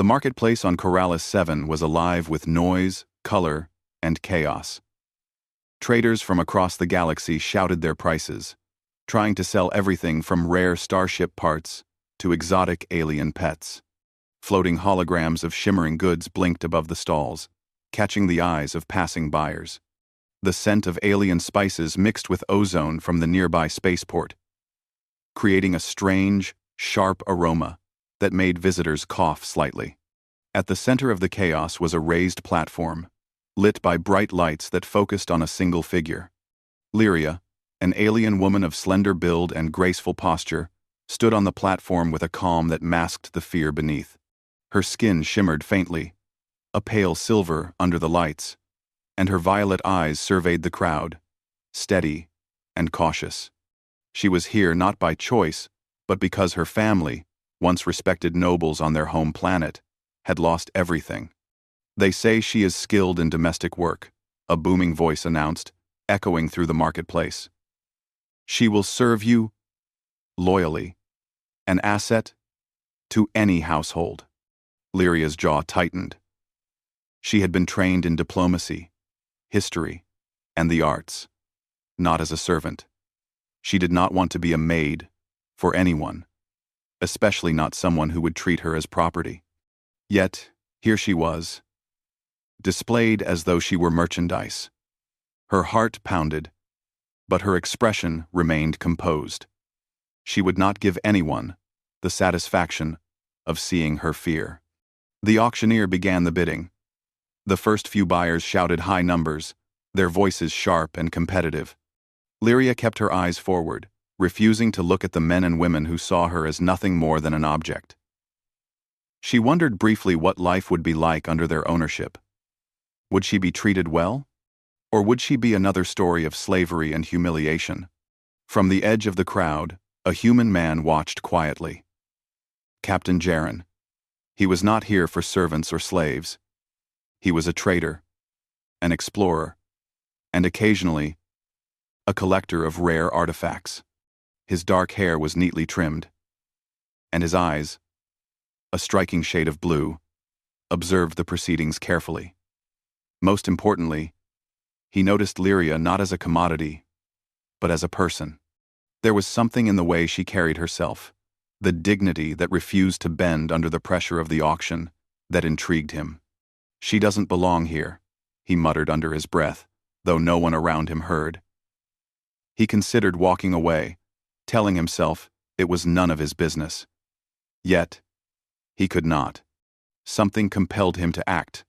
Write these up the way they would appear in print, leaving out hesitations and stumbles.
The marketplace on Corrales 7 was alive with noise, color, and chaos. Traders from across the galaxy shouted their prices, trying to sell everything from rare starship parts to exotic alien pets. Floating holograms of shimmering goods blinked above the stalls, catching the eyes of passing buyers. The scent of alien spices mixed with ozone from the nearby spaceport, creating a strange, sharp aroma that made visitors cough slightly. At the center of the chaos was a raised platform, lit by bright lights that focused on a single figure. Lyria, an alien woman of slender build and graceful posture, stood on the platform with a calm that masked the fear beneath. Her skin shimmered faintly, a pale silver under the lights, and her violet eyes surveyed the crowd, steady and cautious. She was here not by choice, but because her family, once respected nobles on their home planet, had lost everything. "They say she is skilled in domestic work," a booming voice announced, echoing through the marketplace. "She will serve you loyally, an asset to any household." Lyria's jaw tightened. She had been trained in diplomacy, history, and the arts, not as a servant. She did not want to be a maid for anyone, especially not someone who would treat her as property. Yet, here she was, displayed as though she were merchandise. Her heart pounded, but her expression remained composed. She would not give anyone the satisfaction of seeing her fear. The auctioneer began the bidding. The first few buyers shouted high numbers, their voices sharp and competitive. Lyria kept her eyes forward, refusing to look at the men and women who saw her as nothing more than an object. She wondered briefly what life would be like under their ownership. Would she be treated well? Or would she be another story of slavery and humiliation? From the edge of the crowd, a human man watched quietly. Captain Jaren. He was not here for servants or slaves. He was a trader, an explorer, and occasionally, a collector of rare artifacts. His dark hair was neatly trimmed, and his eyes, a striking shade of blue, observed the proceedings carefully. Most importantly, he noticed Lyria not as a commodity, but as a person. There was something in the way she carried herself, the dignity that refused to bend under the pressure of the auction, that intrigued him. "She doesn't belong here," he muttered under his breath, though no one around him heard. He considered walking away, telling himself it was none of his business. Yet, he could not. Something compelled him to act.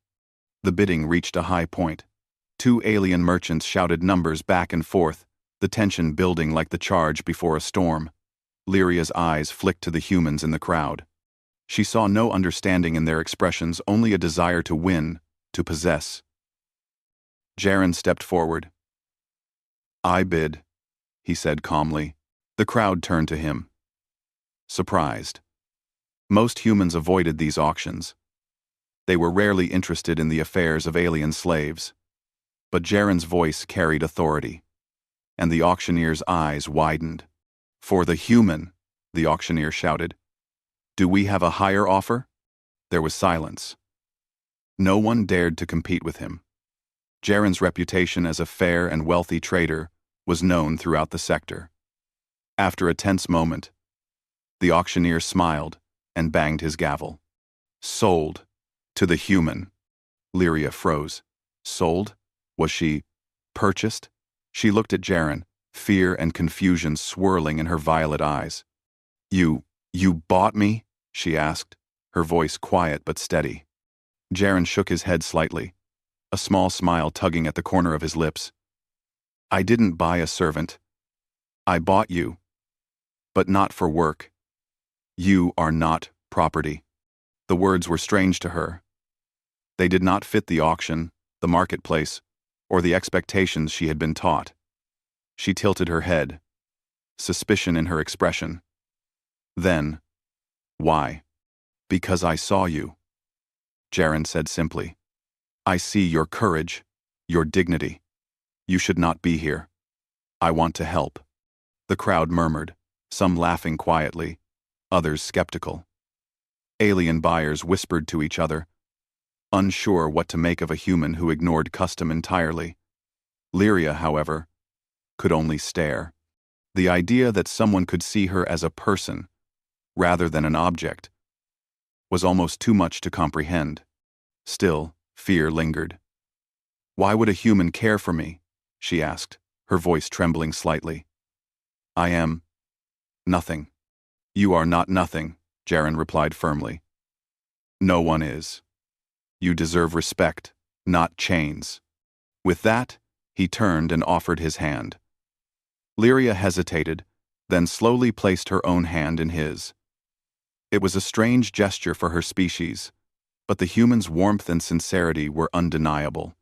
The bidding reached a high point. Two alien merchants shouted numbers back and forth, the tension building like the charge before a storm. Lyria's eyes flicked to the humans in the crowd. She saw no understanding in their expressions, only a desire to win, to possess. Jaren stepped forward. "I bid," he said calmly. The crowd turned to him, surprised. Most humans avoided these auctions. They were rarely interested in the affairs of alien slaves. But Jaren's voice carried authority, and the auctioneer's eyes widened. "For the human," the auctioneer shouted. "Do we have a higher offer?" There was silence. No one dared to compete with him. Jaren's reputation as a fair and wealthy trader was known throughout the sector. After a tense moment, the auctioneer smiled and banged his gavel. "Sold. To the human." Lyria froze. Sold? Was she purchased? She looked at Jaren, fear and confusion swirling in her violet eyes. You bought me?" she asked, her voice quiet but steady. Jaren shook his head slightly, a small smile tugging at the corner of his lips. "I didn't buy a servant. I bought you. But not for work. You are not property." The words were strange to her. They did not fit the auction, the marketplace, or the expectations she had been taught. She tilted her head, suspicion in her expression. Then, "Why?" "Because I saw you," Jaren said simply. "I see your courage, your dignity. You should not be here. I want to help." The crowd murmured, some laughing quietly, others skeptical. Alien buyers whispered to each other, unsure what to make of a human who ignored custom entirely. Lyria, however, could only stare. The idea that someone could see her as a person, rather than an object, was almost too much to comprehend. Still, fear lingered. "Why would a human care for me?" she asked, her voice trembling slightly. "I am nothing." "You are not nothing," Jaren replied firmly. "No one is. You deserve respect, not chains." With that, he turned and offered his hand. Lyria hesitated, then slowly placed her own hand in his. It was a strange gesture for her species, but the human's warmth and sincerity were undeniable.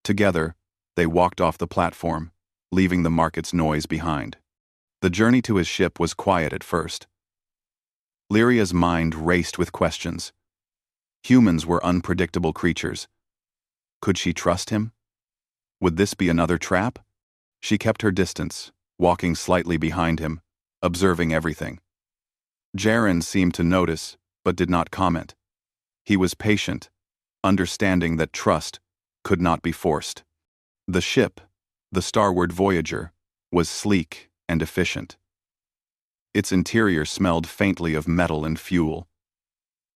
Together, they walked off the platform, leaving the market's noise behind. The journey to his ship was quiet at first. Lyria's mind raced with questions. Humans were unpredictable creatures. Could she trust him? Would this be another trap? She kept her distance, walking slightly behind him, observing everything. Jaren seemed to notice, but did not comment. He was patient, understanding that trust could not be forced. The ship, the starward Voyager, was sleek and efficient. Its interior smelled faintly of metal and fuel,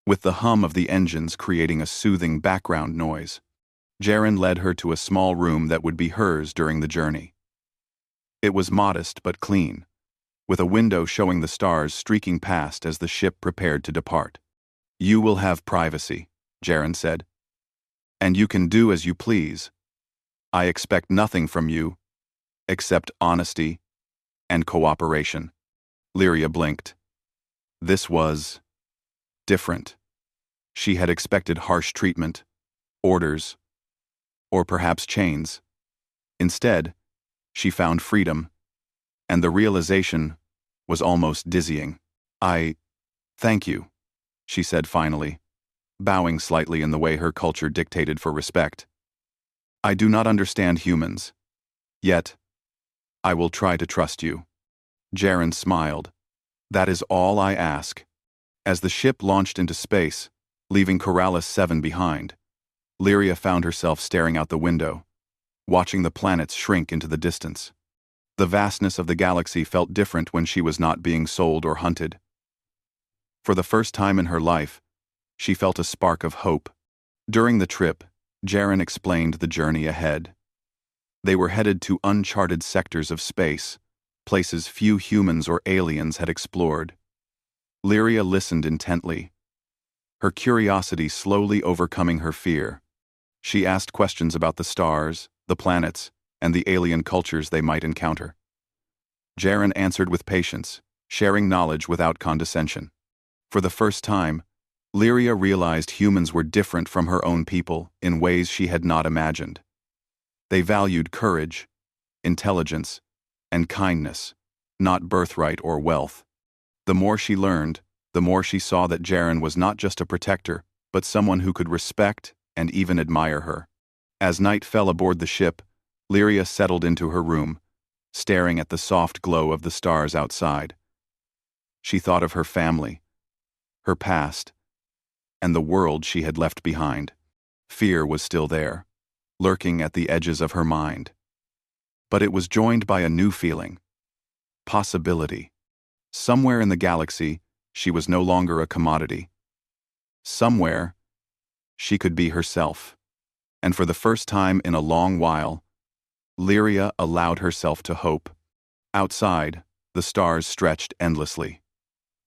with the hum of the engines creating a soothing background noise. Jaren led her to a small room that would be hers during the journey. It was modest but clean, with a window showing the stars streaking past as the ship prepared to depart. "You will have privacy," Jaren said. "And you can do as you please. I expect nothing from you, except honesty and cooperation." Lyria blinked. This was different. She had expected harsh treatment, orders, or perhaps chains. Instead, she found freedom, and the realization was almost dizzying. "I thank you," she said finally, bowing slightly in the way her culture dictated for respect. "I do not understand humans. Yet, I will try to trust you." Jaren smiled. "That is all I ask." As the ship launched into space, leaving Corrales 7 behind, Lyria found herself staring out the window, watching the planets shrink into the distance. The vastness of the galaxy felt different when she was not being sold or hunted. For the first time in her life, she felt a spark of hope. During the trip, Jaren explained the journey ahead. They were headed to uncharted sectors of space, places few humans or aliens had explored. Lyria listened intently, her curiosity slowly overcoming her fear. She asked questions about the stars, the planets, and the alien cultures they might encounter. Jaren answered with patience, sharing knowledge without condescension. For the first time, Lyria realized humans were different from her own people in ways she had not imagined. They valued courage, intelligence, and kindness, not birthright or wealth. The more she learned, the more she saw that Jaren was not just a protector, but someone who could respect and even admire her. As night fell aboard the ship, Lyria settled into her room, staring at the soft glow of the stars outside. She thought of her family, her past, and the world she had left behind. Fear was still there, lurking at the edges of her mind. But it was joined by a new feeling: possibility. Somewhere in the galaxy, she was no longer a commodity. Somewhere, she could be herself. And for the first time in a long while, Lyria allowed herself to hope. Outside, the stars stretched endlessly.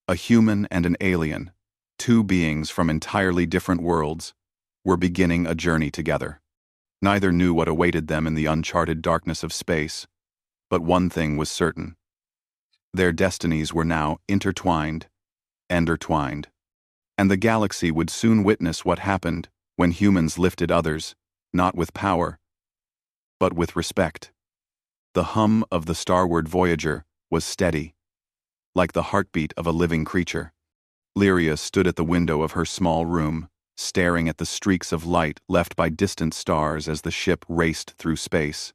A human and an alien, two beings from entirely different worlds, were beginning a journey together. Neither knew what awaited them in the uncharted darkness of space, but one thing was certain. Their destinies were now intertwined, and the galaxy would soon witness what happened when humans lifted others, not with power, but with respect. The hum of the starward Voyager was steady, like the heartbeat of a living creature. Lyria stood at the window of her small room, staring at the streaks of light left by distant stars as the ship raced through space.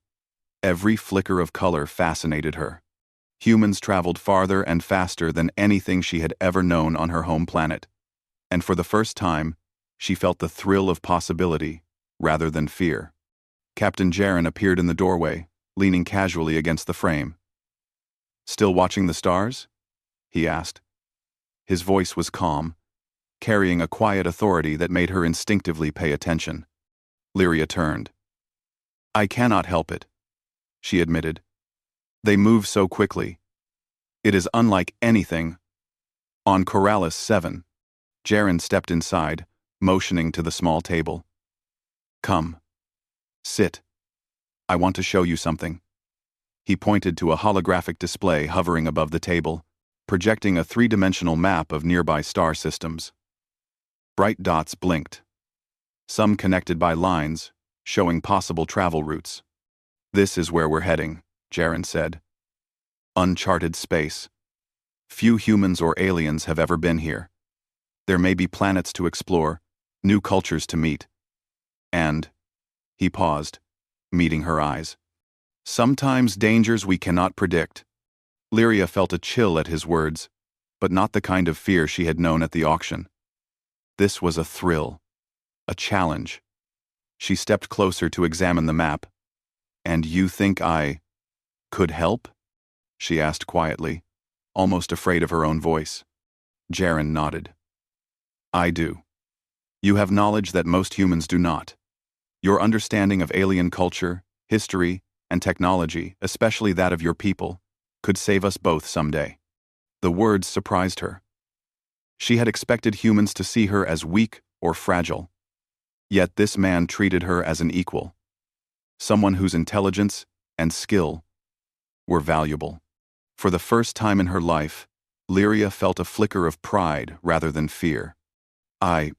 Every flicker of color fascinated her. Humans traveled farther and faster than anything she had ever known on her home planet. And for the first time, she felt the thrill of possibility rather than fear. Captain Jaren appeared in the doorway, leaning casually against the frame. "Still watching the stars?" he asked. His voice was calm, carrying a quiet authority that made her instinctively pay attention. Lyria turned. "I cannot help it," she admitted. "They move so quickly. It is unlike anything." On Corrales 7, Jaren stepped inside, motioning to the small table. "Come. Sit. I want to show you something." He pointed to a holographic display hovering above the table, projecting a three-dimensional map of nearby star systems. Bright dots blinked, some connected by lines, showing possible travel routes. "This is where we're heading," Jaren said. "Uncharted space. Few humans or aliens have ever been here. There may be planets to explore, new cultures to meet. And," he paused, meeting her eyes, "sometimes dangers we cannot predict." Lyria felt a chill at his words, but not the kind of fear she had known at the auction. This was a thrill, a challenge. She stepped closer to examine the map. "And you think I could help?" she asked quietly, almost afraid of her own voice. Jaren nodded. "I do. You have knowledge that most humans do not. Your understanding of alien culture, history, and technology, especially that of your people, could save us both someday." The words surprised her. She had expected humans to see her as weak or fragile. Yet this man treated her as an equal, someone whose intelligence and skill were valuable. For the first time in her life, Lyria felt a flicker of pride rather than fear. I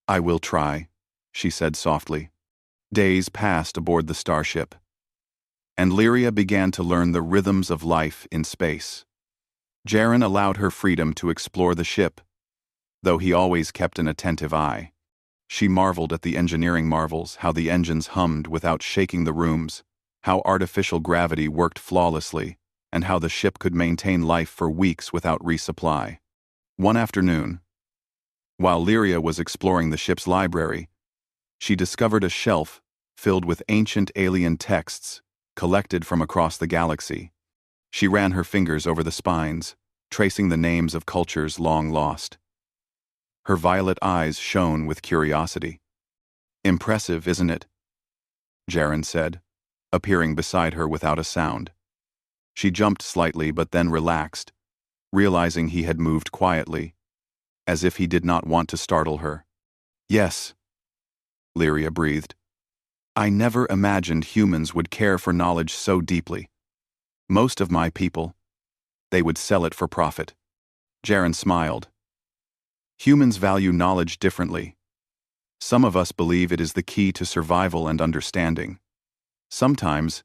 will try," she said softly. Days passed aboard the starship, and Lyria began to learn the rhythms of life in space. Jaren allowed her freedom to explore the ship, though he always kept an attentive eye. She marveled at the engineering marvels, how the engines hummed without shaking the rooms, how artificial gravity worked flawlessly, and how the ship could maintain life for weeks without resupply. One afternoon, while Lyria was exploring the ship's library, she discovered a shelf filled with ancient alien texts collected from across the galaxy. She ran her fingers over the spines, tracing the names of cultures long lost. Her violet eyes shone with curiosity. "Impressive, isn't it?" Jaren said, appearing beside her without a sound. She jumped slightly but then relaxed, realizing he had moved quietly, as if he did not want to startle her. "Yes," Lyria breathed. "I never imagined humans would care for knowledge so deeply. Most of my people, they would sell it for profit." Jaren smiled. "Humans value knowledge differently. Some of us believe it is the key to survival and understanding. Sometimes,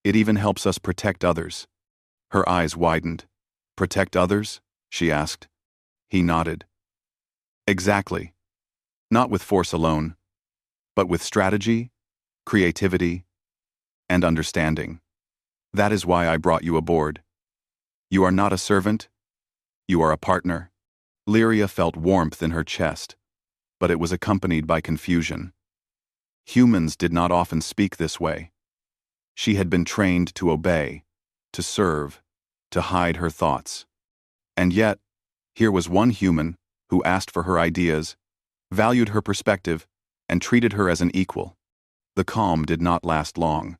it even helps us protect others." Her eyes widened. "Protect others?" she asked. He nodded. "Exactly. Not with force alone, but with strategy, creativity, and understanding. That is why I brought you aboard. You are not a servant, you are a partner." Lyria felt warmth in her chest, but it was accompanied by confusion. Humans did not often speak this way. She had been trained to obey, to serve, to hide her thoughts. And yet, here was one human who asked for her ideas, valued her perspective, and treated her as an equal. The calm did not last long.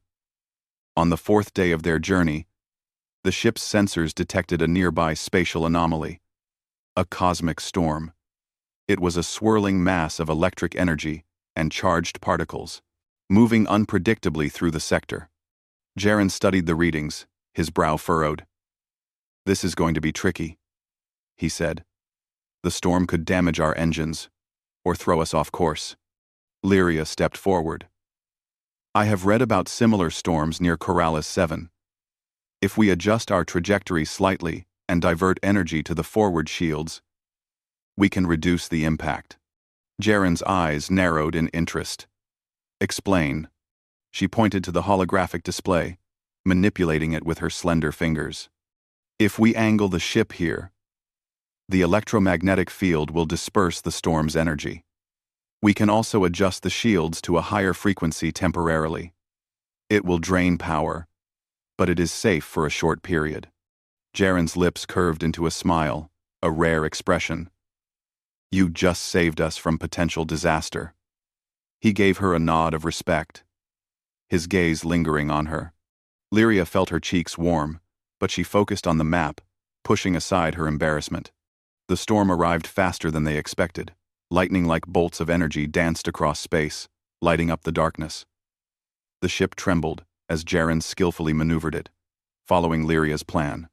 On the fourth day of their journey, the ship's sensors detected a nearby spatial anomaly. A cosmic storm. It was a swirling mass of electric energy and charged particles, moving unpredictably through the sector. Jaren studied the readings, his brow furrowed. "This is going to be tricky," he said. "The storm could damage our engines, or throw us off course." Lyria stepped forward. "I have read about similar storms near Corrales 7. If we adjust our trajectory slightly and divert energy to the forward shields, we can reduce the impact." Jaren's eyes narrowed in interest. "Explain." She pointed to the holographic display, manipulating it with her slender fingers. "If we angle the ship here, The electromagnetic field will disperse the storm's energy. We can also adjust the shields to a higher frequency temporarily. It will drain power, but it is safe for a short period. Jaren's lips curved into a smile, a rare expression. You just saved us from potential disaster. He gave her a nod of respect, his gaze lingering on her. Lyria felt her cheeks warm, but she focused on the map, pushing aside her embarrassment. The storm arrived faster than they expected. Lightning-like bolts of energy danced across space, lighting up the darkness. The ship trembled as Jaren skillfully maneuvered it, following Lyria's plan.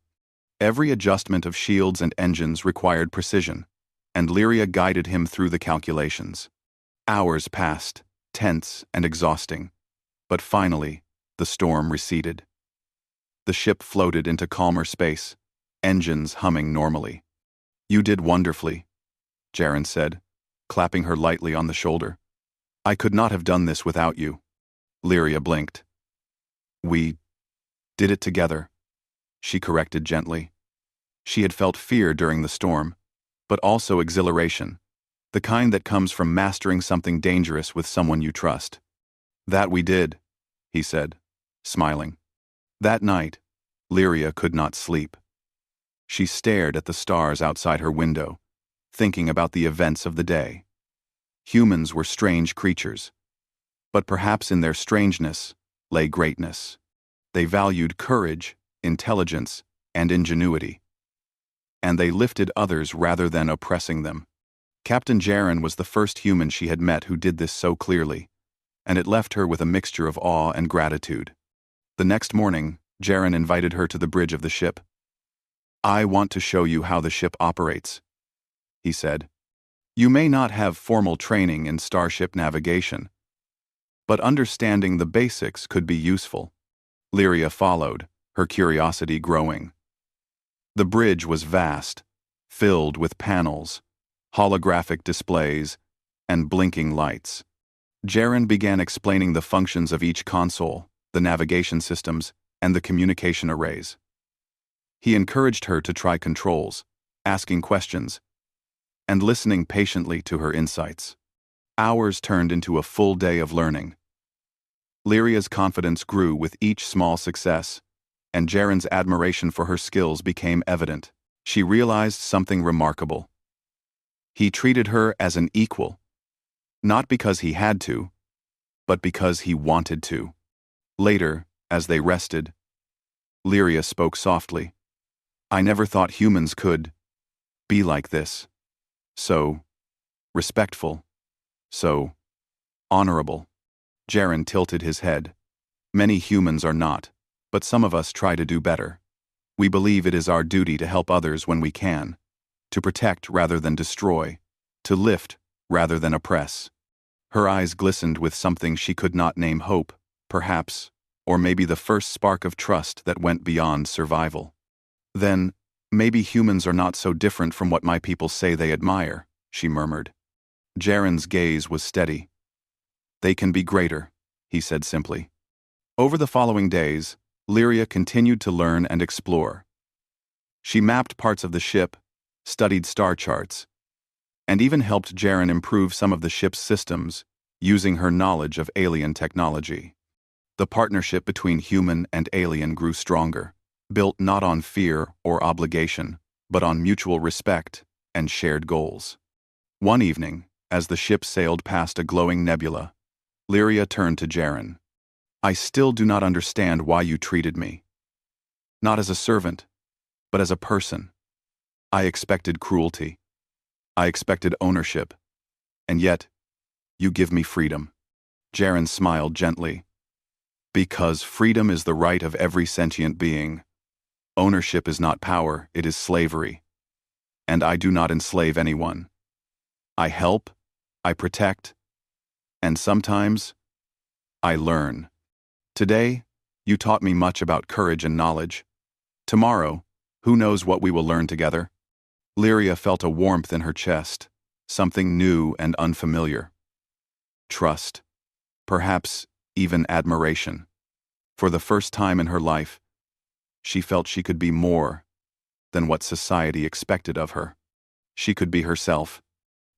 Every adjustment of shields and engines required precision, and Lyria guided him through the calculations. Hours passed, tense and exhausting, but finally, the storm receded. The ship floated into calmer space, engines humming normally. You did wonderfully, Jaren said, clapping her lightly on the shoulder. I could not have done this without you. Lyria blinked. We did it together, she corrected gently. She had felt fear during the storm, but also exhilaration, the kind that comes from mastering something dangerous with someone you trust. That we did, he said, smiling. That night, Lyria could not sleep. She stared at the stars outside her window, thinking about the events of the day. Humans were strange creatures, but perhaps in their strangeness lay greatness. They valued courage, intelligence, and ingenuity. And they lifted others rather than oppressing them. Captain Jaren was the first human she had met who did this so clearly, and it left her with a mixture of awe and gratitude. The next morning, Jaren invited her to the bridge of the ship. I want to show you how the ship operates, he said. You may not have formal training in starship navigation, but understanding the basics could be useful. Lyria followed, her curiosity growing. The bridge was vast, filled with panels, holographic displays, and blinking lights. Jaren began explaining the functions of each console, the navigation systems, and the communication arrays. He encouraged her to try controls, asking questions, and listening patiently to her insights. Hours turned into a full day of learning. Lyria's confidence grew with each small success, and Jaren's admiration for her skills became evident. She realized something remarkable. He treated her as an equal, not because he had to, but because he wanted to. Later, as they rested, Lyria spoke softly. I never thought humans could be like this. So respectful, so honorable. Jaren tilted his head. Many humans are not, but some of us try to do better. We believe it is our duty to help others when we can, to protect rather than destroy, to lift rather than oppress. Her eyes glistened with something she could not name: hope, perhaps, or maybe the first spark of trust that went beyond survival. Then, maybe humans are not so different from what my people say they admire, she murmured. Jaren's gaze was steady. They can be greater, he said simply. Over the following days, Lyria continued to learn and explore. She mapped parts of the ship, studied star charts, and even helped Jaren improve some of the ship's systems using her knowledge of alien technology. The partnership between human and alien grew stronger, built not on fear or obligation, but on mutual respect and shared goals. One evening, as the ship sailed past a glowing nebula, Lyria turned to Jaren. I still do not understand why you treated me. Not as a servant, but as a person. I expected cruelty. I expected ownership. And yet, you give me freedom. Jaren smiled gently. Because freedom is the right of every sentient being. Ownership is not power, it is slavery. And I do not enslave anyone. I help, I protect, and sometimes, I learn. Today, you taught me much about courage and knowledge. Tomorrow, who knows what we will learn together? Lyria felt a warmth in her chest, something new and unfamiliar. Trust. Perhaps even admiration. For the first time in her life, she felt she could be more than what society expected of her. she could be herself.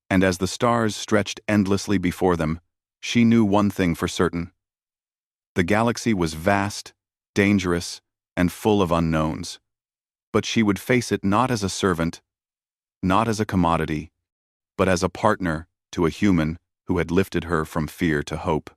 And as the stars stretched endlessly before them, she knew one thing for certain. The galaxy was vast, dangerous, and full of unknowns. But she would face it not as a servant, not as a commodity, but as a partner to a human who had lifted her from fear to hope.